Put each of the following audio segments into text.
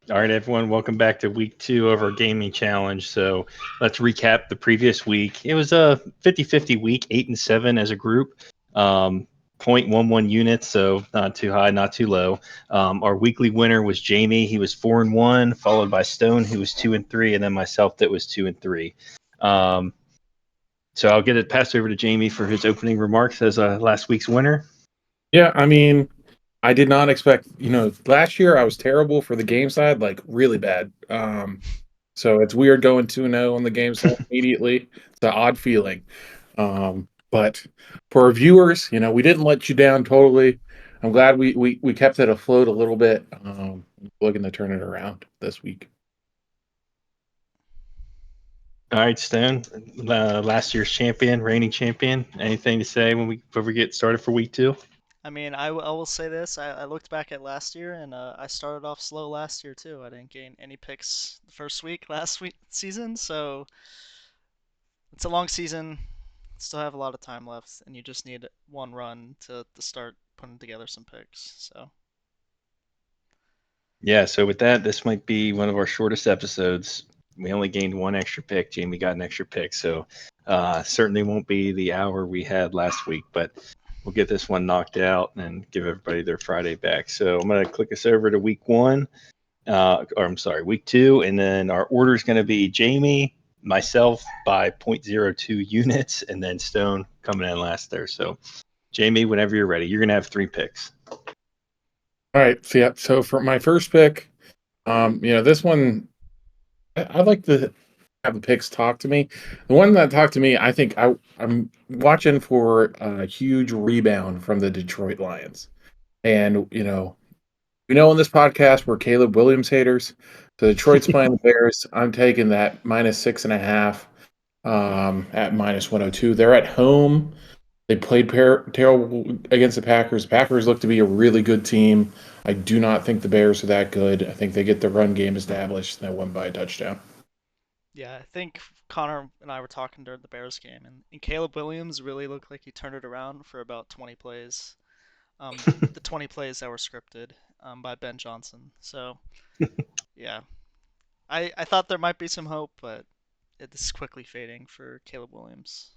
All right, everyone, welcome back to week 2 of our gaming challenge. So let's recap the previous week. It was a 50-50 week, 8 and 7 as a group. 0.11 units, so not too high, not too low. Our weekly winner was Jamie. He was 4-1, followed by Stone, who was 2-3, and then myself, that was 2-3. Um, so I'll get it passed over to Jamie for his opening remarks as last week's winner. Yeah, I mean, I did not expect, last year I was terrible for the game side, like really bad. So it's weird going 2-0 on the game side immediately. It's an odd feeling. But for our viewers, we didn't let you down totally. I'm glad we kept it afloat a little bit. Looking to turn it around this week. All right, Stone, last year's champion, reigning champion. Anything to say before we get started for week 2? I mean, I will say this. I looked back at last year, and I started off slow last year too. I didn't gain any picks the first week last week season, so it's a long season. Still have a lot of time left, and you just need one run to start putting together some picks. So Yeah, so with that, this might be one of our shortest episodes. We only gained one extra pick. Jamie got an extra pick, so certainly won't be the hour we had last week, but we'll get this one knocked out and give everybody their Friday back. So I'm going to click us over to week 1, or I'm sorry, week 2, and then our order is going to be Jamie, myself by zero point 0.02 units, and then Stone coming in last there. So Jamie, whenever you're ready, you're going to have 3 picks. All right. So yeah. So for my first pick, this one, I like to have the picks talk to me. The one that talked to me, I think I'm watching for a huge rebound from the Detroit Lions. And, we know on this podcast we're Caleb Williams haters. So Detroit's playing the Bears. I'm taking that -6.5 at -102. They're at home. They played terrible against the Packers. Packers look to be a really good team. I do not think the Bears are that good. I think they get the run game established and they won by a touchdown. yeah, I think Connor and I were talking during the Bears game, and Caleb Williams really looked like he turned it around for about 20 plays. The 20 plays that were scripted by Ben Johnson. So yeah, I thought there might be some hope, but it's quickly fading for Caleb Williams.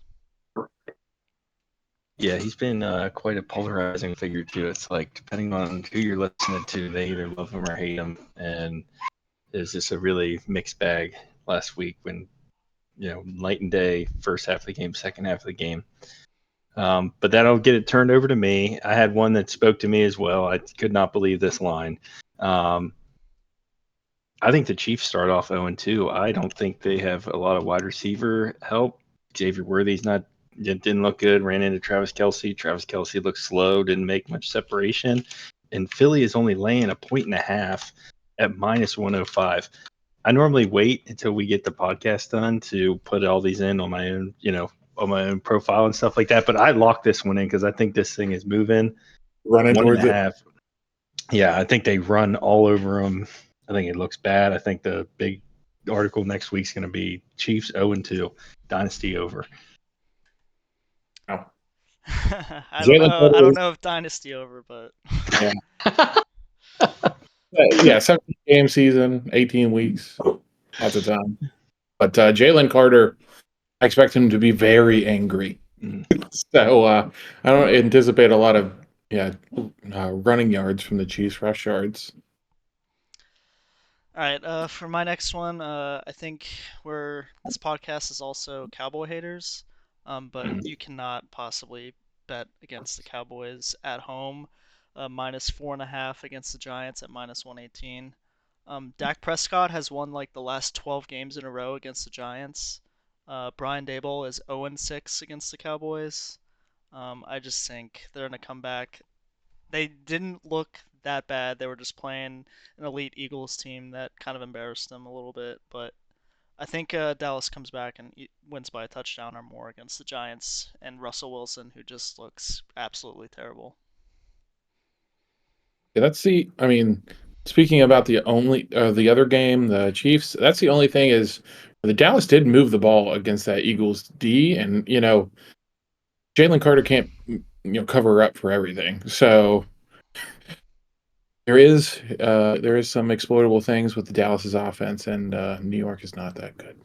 Yeah, he's been quite a polarizing figure too. It's like depending on who you're listening to, they either love him or hate him, and it's just a really mixed bag last week when night and day, first half of the game, second half of the game. But that'll get it turned over to me. I had one that spoke to me as well. I could not believe this line. Um, I think the Chiefs start off 0-2. I don't think they have a lot of wide receiver help. Xavier Worthy's not didn't look good. Ran into Travis Kelsey. Travis Kelsey looked slow. Didn't make much separation. And Philly is only laying 1.5 at -105. I normally wait until we get the podcast done to put all these in on my own, on my own profile and stuff like that. But I locked this one in because I think this thing is moving. Running One and a towards it. half. Yeah, I think they run all over them. I think it looks bad. I think the big article next week's going to be Chiefs 0-2, dynasty over. Wow. I don't Jalen know. I Carter don't is, know if dynasty over, but yeah. Yeah, 17 game season, 18 weeks, lots of time. But Jalen Carter, I expect him to be very angry. Mm. So I don't anticipate a lot of running yards from the Chiefs, rush yards. all right. For my next one, I think this podcast is also Cowboy haters, but Mm. you cannot possibly bet against the Cowboys at home, -4.5 against the Giants at -118. Dak Prescott has won like the last 12 games in a row against the Giants. Brian Daboll is 0-6 against the Cowboys. I just think they're gonna come back. They didn't look that bad. They were just playing an elite Eagles team that kind of embarrassed them a little bit. But I think Dallas comes back and wins by a touchdown or more against the Giants and Russell Wilson, who just looks absolutely terrible. Yeah, I mean, speaking about the other game, the Chiefs, that's the only thing is the Dallas did move the ball against that Eagles D, and Jalen Carter can't cover up for everything. So There is some exploitable things with the Dallas's offense, and New York is not that good.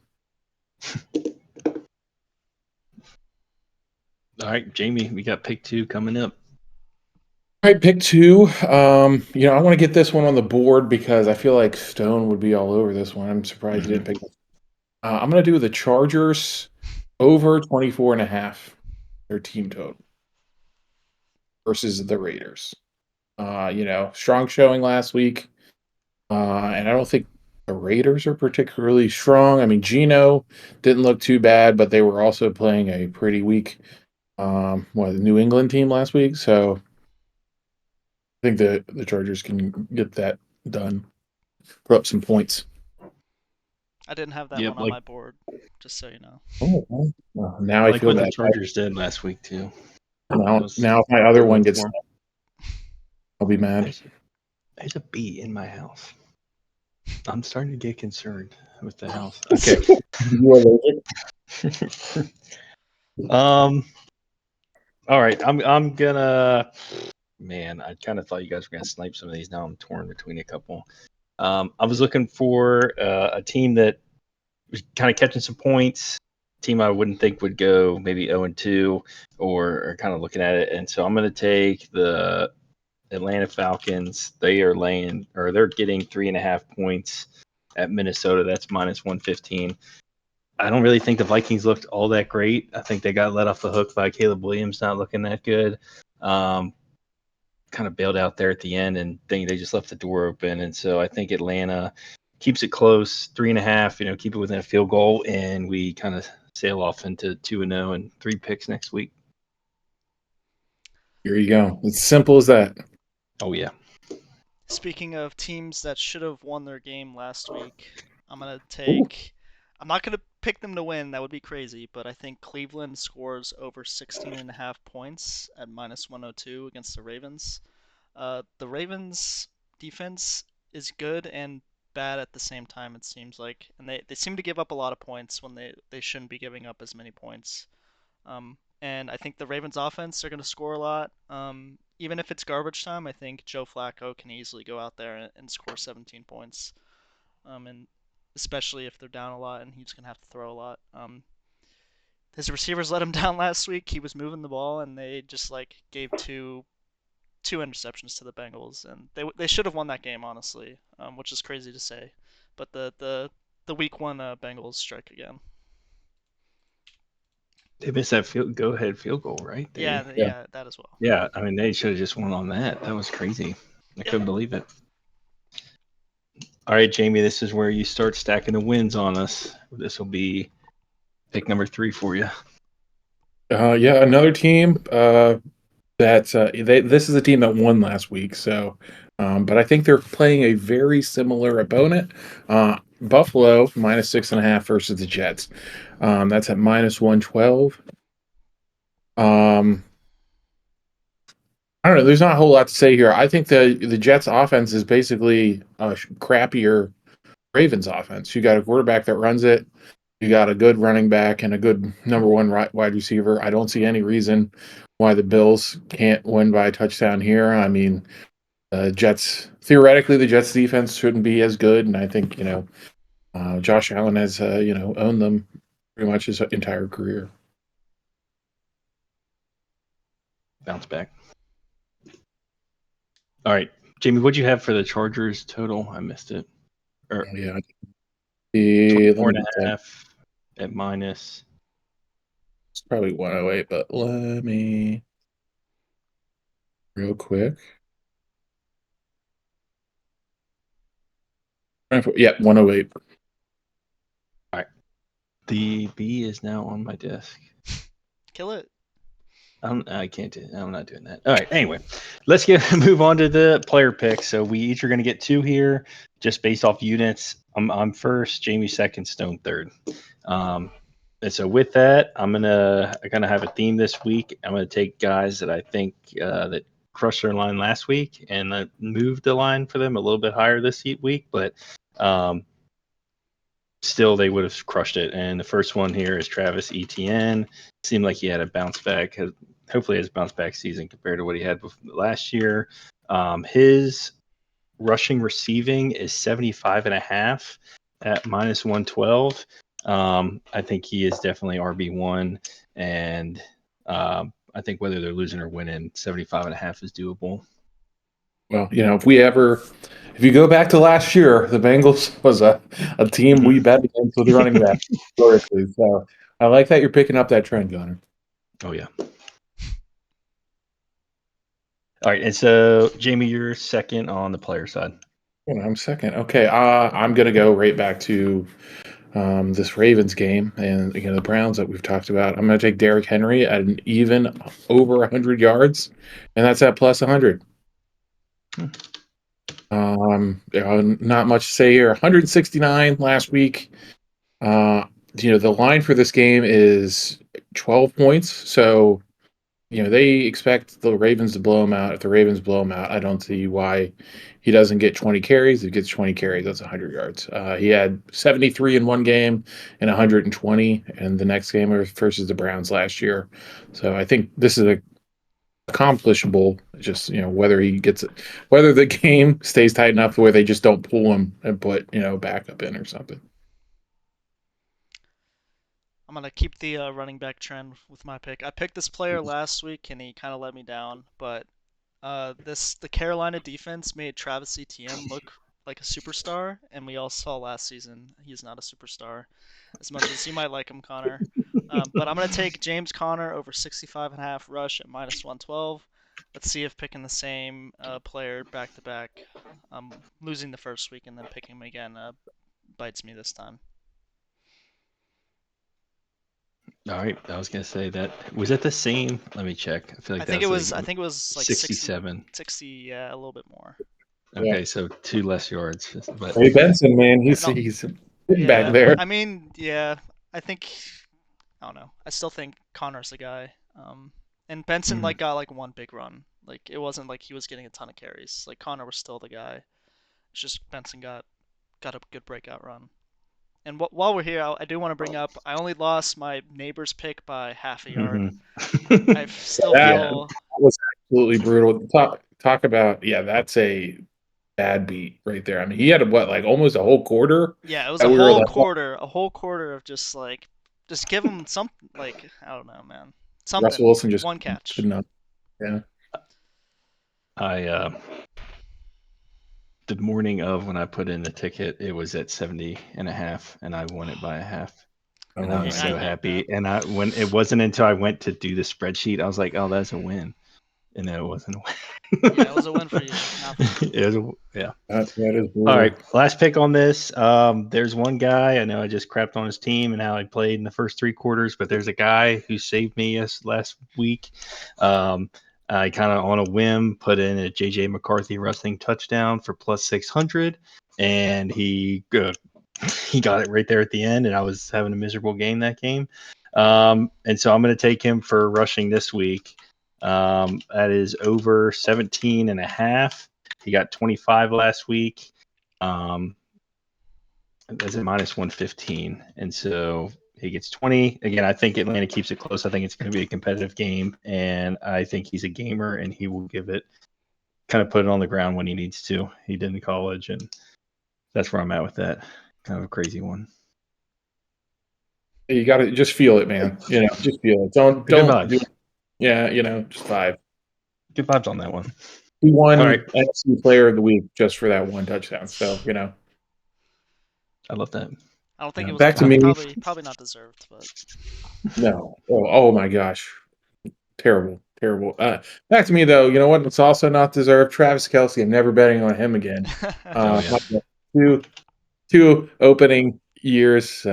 All right, Jamie, we got pick 2 coming up. All right, pick 2. I want to get this one on the board because I feel like Stone would be all over this one. I'm surprised you didn't pick this. I'm going to do the Chargers over 24.5, their team total, versus the Raiders. Strong showing last week. And I don't think the Raiders are particularly strong. I mean, Geno didn't look too bad, but they were also playing a pretty weak the New England team last week. So I think the Chargers can get that done. Put up some points. I didn't have that Yep, one on my board, just so you know. Oh, well, now I like feel what the bad. Chargers did last week too. Now if my other one gets, I'll be mad. There's a bee in my house. I'm starting to get concerned with the house. Okay. You allergic? All right. I'm gonna. Man, I kind of thought you guys were gonna snipe some of these. Now I'm torn between a couple. I was looking for a team that was kind of catching some points. Team I wouldn't think would go maybe 0-2, or kind of looking at it, and so I'm gonna take the Atlanta Falcons. They're getting 3.5 points at Minnesota. That's minus 115. I don't really think the Vikings looked all that great. I think they got let off the hook by Caleb Williams not looking that good. Kind of bailed out there at the end, and they just left the door open. And so I think Atlanta keeps it close, 3.5. Keep it within a field goal, and we kind of sail off into 2-0 and 3 picks next week. Here you go. It's simple as that. Oh yeah. Speaking of teams that should have won their game last week, I'm gonna take. I'm not gonna pick them to win. That would be crazy. But I think Cleveland scores over 16.5 points at minus 102 against the Ravens. The Ravens defense is good and bad at the same time. It seems like, and they seem to give up a lot of points when they shouldn't be giving up as many points. And I think the Ravens offense are going to score a lot. Even if it's garbage time, I think Joe Flacco can easily go out there and score 17 points. And especially if they're down a lot and he's going to have to throw a lot. His receivers let him down last week. He was moving the ball and they just gave two interceptions to the Bengals, and they should have won that game, honestly, which is crazy to say. But the week 1 Bengals strike again. They missed that go-ahead field goal, right? Yeah, that as well. Yeah, I mean, they should have just won on that. That was crazy. I couldn't believe it. All right, Jamie, this is where you start stacking the wins on us. This will be pick number 3 for you. Another team this is a team that won last week. So, but I think they're playing a very similar opponent. Buffalo minus 6.5 versus the Jets. That's at minus 112. I don't know. There's not a whole lot to say here. I think the Jets offense is basically a crappier Ravens offense. You got a quarterback that runs it. You got a good running back and a good number 1 wide receiver. I don't see any reason why the Bills can't win by a touchdown here. I mean, theoretically, the Jets defense shouldn't be as good, and I think Josh Allen has owned them pretty much his entire career. Bounce back. All right, Jamie, what'd you have for the Chargers total? I missed it. 24.5 at minus. It's probably 108, but let me real quick. Yeah, 108. All right. The bee is now on my desk. Kill it. I can't do it. I'm not doing that. All right. Anyway, let's move on to the player picks. So we each are going to get 2 here, just based off units. I'm first, Jamie second, Stone third. And so with that, I'm gonna have a theme this week. I'm gonna take guys that I think that crushed their line last week and moved the line for them a little bit higher this week, but still they would have crushed it. And the first one here is Travis Etienne. Seemed like he had a bounce back. Hopefully his bounce back season compared to what he had last year. His rushing receiving is 75.5 at minus 112. I think he is definitely RB1, and I think whether they're losing or winning, 75.5 is doable. Well, if you go back to last year, the Bengals was a team we bet against with running back historically. So I like that you're picking up that trend, Gunner. Oh, yeah. All right, and so, Jamie, you're second on the player side. I'm second. Okay, I'm going to go right back to this Ravens game and the Browns that we've talked about. I'm going to take Derrick Henry at an even over 100 yards, and that's at plus 100. Not much to say here. 169 last week. The line for this game is 12 points. So, they expect the Ravens to blow him out. If the Ravens blow him out, I don't see why he doesn't get 20 carries. If he gets 20 carries, that's 100 yards. He had 73 in one game and 120 in the next game versus the Browns last year. So I think this is accomplishable. Just whether he gets it, whether the game stays tight enough where they just don't pull him and put backup in or something. I'm gonna keep the running back trend with my pick. I picked this player last week and he kind of let me down, but the Carolina defense made Travis Etienne look like a superstar, and we all saw last season he's not a superstar, as much as you might like him, Connor. But I'm gonna take James Conner over 65.5 rush at minus 112. Let's see if picking the same player back to back, losing the first week and then picking him again, bites me this time. All right, I was gonna say that was it the same. Let me check. I feel like I think it was like 67. 60, yeah, a little bit more. Okay, so 2 less yards. But Ray Benson, man, he's No. sitting back there. I mean, yeah, I don't know. I still think Connor's the guy. And Benson got like one big run. Like it wasn't like he was getting a ton of carries. Like Connor was still the guy. It's just Benson got a good breakout run. And while we're here, I do want to bring up I only lost my neighbor's pick by half a yard. I still feel that was absolutely brutal. Talk about that's a bad beat right there. I mean, he had almost a whole quarter. Yeah, it was a whole quarter of just give him something. Like I don't know, man, something. Russell Wilson just one catch. Couldn't up. Yeah. The morning of when I put in the ticket, it was at 70.5, and I won it by a half. And I was so happy. And when it wasn't until I went to do the spreadsheet, I was like, "Oh, that's a win," and then it wasn't a win. Yeah, it was a win for you. Yeah. That is brutal. All right, last pick on this. There's one guy. I know I just crapped on his team and how he played in the first 3 quarters, but there's a guy who saved me last week. I kind of on a whim put in a JJ McCarthy rushing touchdown for plus 600, and he got it right there at the end, and I was having a miserable game that game. And so I'm going to take him for rushing this week. That is over 17.5. He got 25 last week. That's at minus 115. And so he gets 20. Again, I think Atlanta keeps it close. I think it's going to be a competitive game. And I think he's a gamer, and he will kind of put it on the ground when he needs to. He did in college, and that's where I'm at with that. Kind of a crazy one. You got to just feel it, man. Just feel it. Don't. Just vibe. Good vibes on that one. He won NFC Player of the Week just for that one touchdown. So I love that. I don't think it was back to me. Probably not deserved, but no. Oh my gosh, terrible. Back to me though. You know what? It's also not deserved. Travis Kelce. I'm never betting on him again. Two opening years.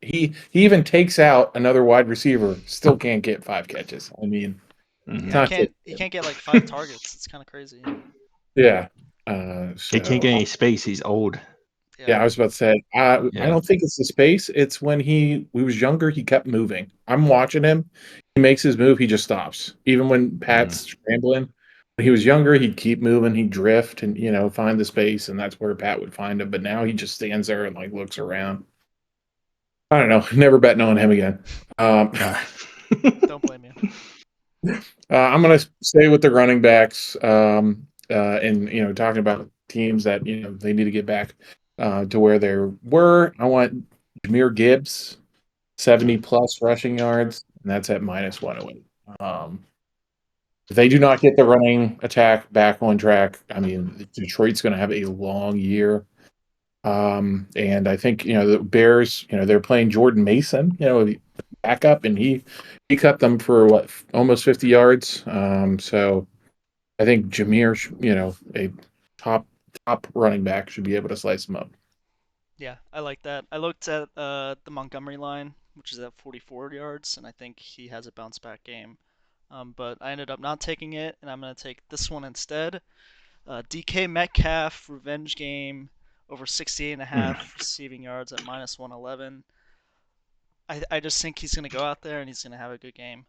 He even takes out another wide receiver. Still can't get 5 catches. I mean, he can't get like 5 targets. It's kind of crazy. Yeah. He can't get any space. He's old. Yeah, I was about to say. I don't think it's the space. It's when he was younger, he kept moving. I'm watching him. He makes his move, he just stops. Even when Pat's scrambling, when he was younger, he'd keep moving, he'd drift and find the space, and that's where Pat would find him. But now he just stands there and looks around. I don't know. Never betting on him again. Don't blame you. I'm gonna stay with the running backs. and talking about teams that they need to get back to where they were. I want Jahmyr Gibbs 70 plus rushing yards, and that's at -108. If they do not get the running attack back on track, I mean, Detroit's going to have a long year. And I think the Bears, they're playing Jordan Mason, backup, and he cut them for what, almost 50 yards. So I think Jahmyr, a top running back, should be able to slice him up. Yeah, I like that. I looked at the Montgomery line, which is at 44 yards, and I think he has a bounce back game. But I ended up not taking it, and I'm going to take this one instead. DK Metcalf, revenge game, over 68.5 receiving yards at -111. I just think he's going to go out there and he's going to have a good game.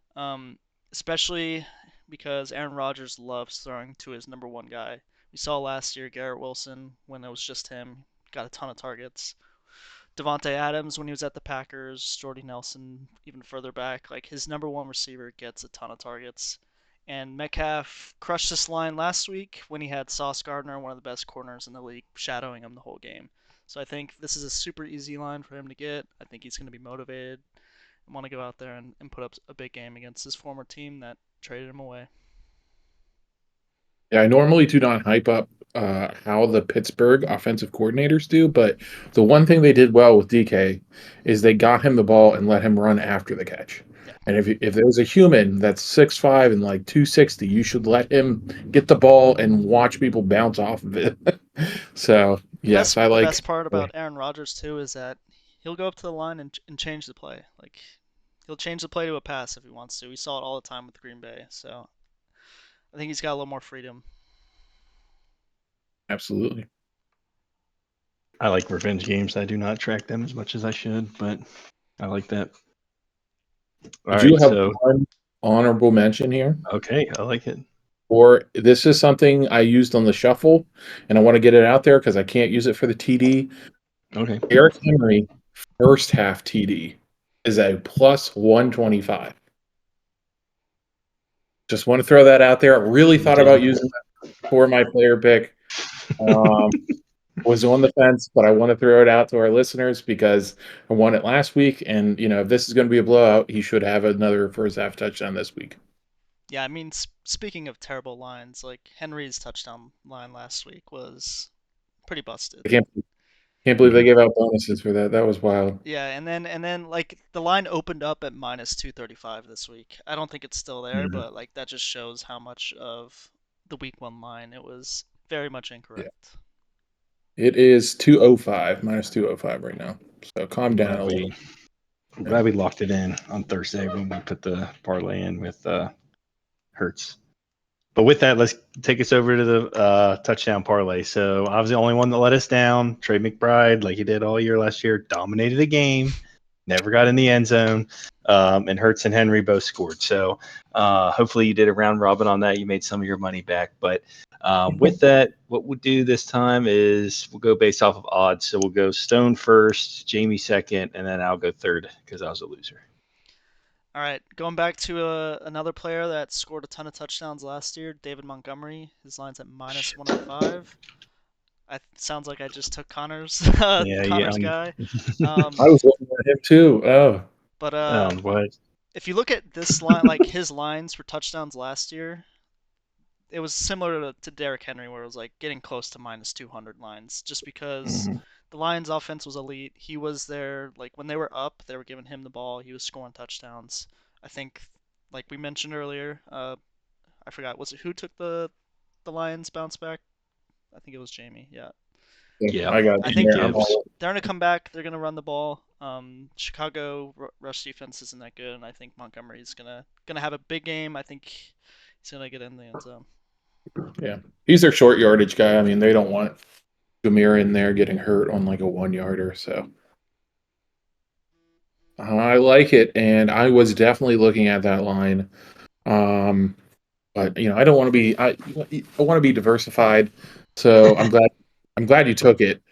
Especially because Aaron Rodgers loves throwing to his number one guy. We saw last year Garrett Wilson, when it was just him, got a ton of targets. Devontae Adams, when he was at the Packers, Jordy Nelson, even further back, like his number one receiver gets a ton of targets. And Metcalf crushed this line last week when he had Sauce Gardner, one of the best corners in the league, shadowing him the whole game. So I think this is a super easy line for him to get. I think he's going to be motivated and want to go out there and put up a big game against his former team that traded him away. Yeah, I normally do not hype up how the Pittsburgh offensive coordinators do, but the one thing they did well with DK is they got him the ball and let him run after the catch. Yeah. And if there's a human that's 6'5" and like 260, you should let him get the ball and watch people bounce off of it. So yes, I like. The best part about Aaron Rodgers too is that he'll go up to the line and change the play. Like he'll change the play to a pass if he wants to. We saw it all the time with Green Bay. So I think he's got a little more freedom. Absolutely. I like revenge games. I do not track them as much as I should, but I like that. I do have one honorable mention here. Okay, I like it. Or this is something I used on the shuffle, and I want to get it out there because I can't use it for the TD. Okay. Derrick Henry, first half TD, is a +125. Just want to throw that out there. I really thought about using that for my player pick. Was on the fence, but I want to throw it out to our listeners because I won it last week, and if this is going to be a blowout, he should have another first half touchdown this week. Yeah, I mean, speaking of terrible lines, like Henry's touchdown line last week was pretty busted. I can't believe they gave out bonuses for that. That was wild. Yeah, and then like the line opened up at -235 this week. I don't think it's still there, but like that just shows how much of the week one line it was very much incorrect. Yeah. It is 205, -205 right now. So calm down a little. I'm glad we locked it in on Thursday when we put the parlay in with Hurts. But with that, let's take us over to the touchdown parlay. So I was the only one that let us down. Trey McBride, like he did all year last year, dominated the game, never got in the end zone, and Hurts and Henry both scored. So hopefully you did a round robin on that. You made some of your money back. But with that, what we'll do this time is we'll go based off of odds. So we'll go Stone first, Jamie second, and then I'll go third because I was a loser. All right, going back to another player that scored a ton of touchdowns last year, David Montgomery. His line's at -105. Sounds like I just took Connor's guy. I was looking at him too. Oh. But what? If you look at this line, like his lines for touchdowns last year, it was similar to Derrick Henry, where it was like getting close to -200 lines, just because the Lions' offense was elite. He was there, like when they were up, they were giving him the ball. He was scoring touchdowns. I think, like we mentioned earlier, I forgot, was it who took the Lions bounce back? I think it was Jamie. Yeah. Yeah, I think they're going to come back. They're going to run the ball. Chicago rush defense isn't that good, and I think Montgomery's gonna have a big game. I think he's gonna get in the end zone. Yeah, he's their short yardage guy. I mean, they don't want Jahmyr in there getting hurt on like a 1-yarder. So I like it, and I was definitely looking at that line. But I don't want to be. I want to be diversified. So I'm glad you took it.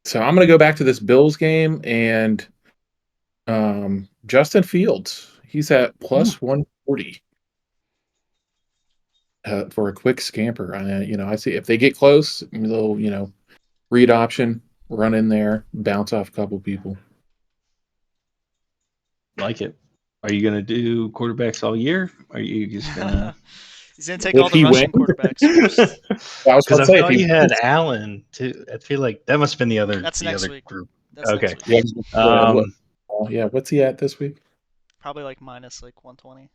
So I'm going to go back to this Bills game and Justin Fields. He's at +140. for a quick scamper. I see if they get close, they'll read option, run in there, bounce off a couple people. Like it. Are you gonna do quarterbacks all year? Are you just gonna? He's gonna take If all the he rushing wins- quarterbacks first. I was Because about I to say, if thought he you had wins- Allen too. I feel like that must have been the other That's next other week. group. That's Okay. next week. What's he at this week? Probably like minus like 120.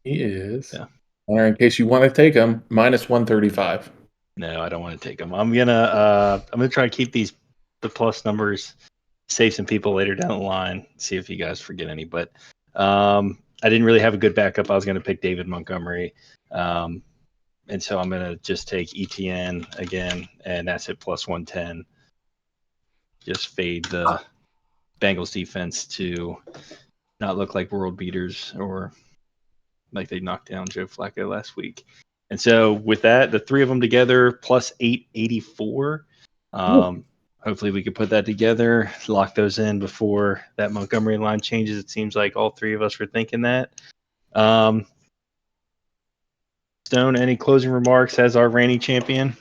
He is. Yeah. In case you want to take him, minus 135. No, I don't want to take them. I'm gonna try to keep the plus numbers, save some people later down the line. See if you guys forget any. But I didn't really have a good backup. I was gonna pick David Montgomery, and so I'm gonna just take ETN again, and that's at plus 110. Just fade the Bengals defense to not look like world beaters or like they knocked down Joe Flacco last week. And so with that, the three of them together plus 884. Hopefully we could put that together, lock those in before that Montgomery line changes. It seems like all three of us were thinking that. Stone, any closing remarks as our reigning champion?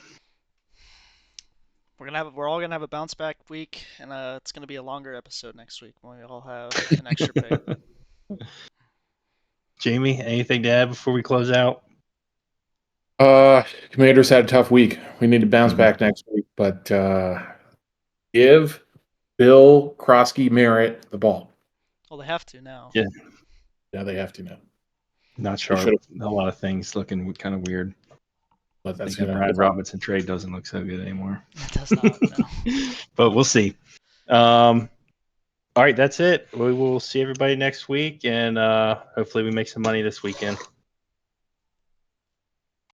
We're all gonna have a bounce back week, and it's gonna be a longer episode next week when we all have an extra pick. Jamie, anything to add before we close out? Commanders had a tough week. We need to bounce back next week, but give Bill Krosky Merritt the ball. Well, they have to now. Yeah. Yeah, they have to now. Not sharp. A lot of things looking kind of weird. But that's the Brad Robinson trade doesn't look so good anymore. It does not. No. But we'll see. All right, that's it. We will see everybody next week, and hopefully we make some money this weekend.